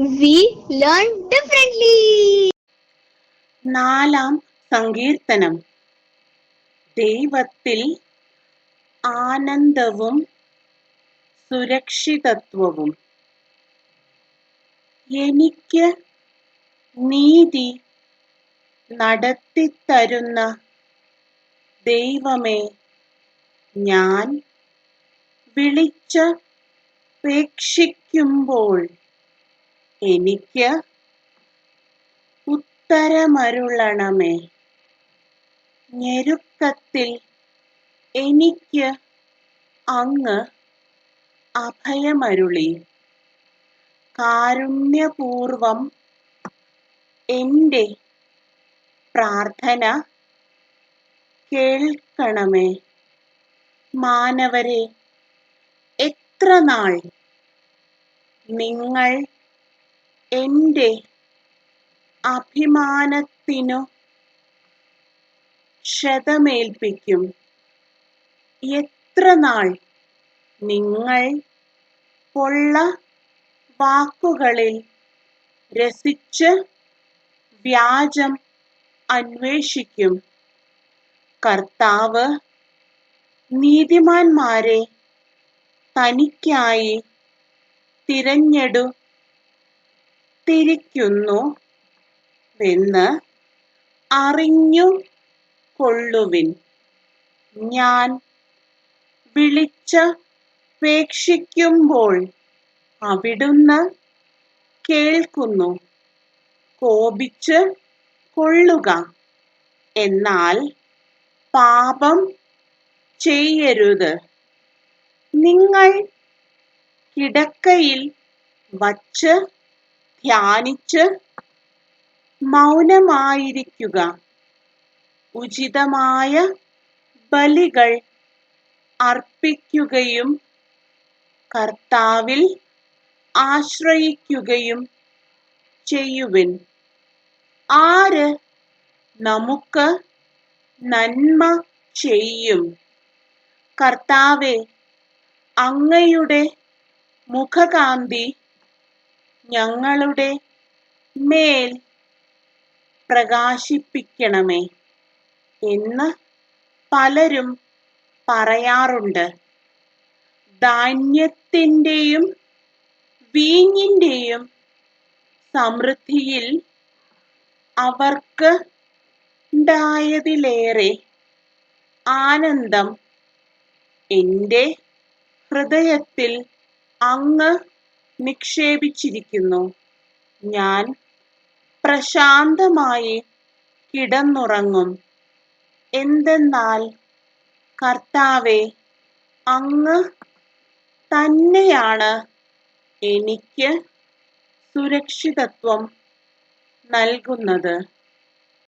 we learn differently. നാലാം സങ്കീർത്തനം. ദൈവത്തിൽ ആനന്ദവും സുരക്ഷിതത്വവും. എനിക്ക് നീതി നടത്തിത്തരുന്ന ദൈവമേ, ഞാൻ വിളിച്ചപേക്ഷിക്കുമ്പോൾ എനിക്ക് ഉത്തരമരുളണമേ. ഞെരുക്കത്തിൽ എനിക്ക് അങ്ങ് അഭയമരുളി കാരുണ്യപൂർവം എൻ്റെ പ്രാർത്ഥന കേൾക്കണമേ. മാനവരെ, എത്ര നാൾ നിങ്ങൾ എൻ്റെ അഭിമാനത്തിനു ക്ഷതമേൽപ്പിക്കും? എത്ര നാൾ നിങ്ങൾ പൊള്ള വാക്കുകളിൽ രസിച്ച് വ്യാജം അന്വേഷിക്കും? കർത്താവ് നീതിമാന്മാരെ തനിക്കായി തിരഞ്ഞെടുത്തിരിക്കുന്നുവെന്ന് അറിഞ്ഞുകൊള്ളുവിൻ. ഞാൻ വിളിച്ചപേക്ഷിക്കുമ്പോൾ അവിടുന്ന് കേൾക്കുന്നു. കോപിച്ച് കൊള്ളുക, എന്നാൽ പാപം ചെയ്യരുത്. നിങ്ങൾ കിടക്കയിൽ വച്ച് ധ്യാനിച്ച് മൗനമായിരിക്കുക. ഉചിതമായ ബലികൾ അർപ്പിക്കുകയും കർത്താവിൽ ആശ്രയിക്കുകയും ചെയ്യുവിൻ. ആര് നമുക്ക് നന്മ ചെയ്യും? കർത്താവേ, അങ്ങയുടെ മുഖകാന്തി ഞങ്ങളുടെ മേൽ പ്രകാശിപ്പിക്കണമേ എന്ന് പലരും പറയാറുണ്ട്. ധാന്യത്തിൻ്റെയും വീഞ്ഞിൻ്റെയും സമൃദ്ധിയിൽ അവർക്ക് ഉണ്ടായതിലേറെ ആനന്ദം എൻ്റെ ഹൃദയത്തിൽ അങ്ങ് നിക്ഷേപിച്ചിരിക്കുന്നു. ഞാൻ പ്രശാന്തമായി കിടന്നുറങ്ങും. എന്തെന്നാൽ കർത്താവേ, അങ്ങ് തന്നെയാണ് എനിക്ക് സുരക്ഷിതത്വം നൽകുന്നത്.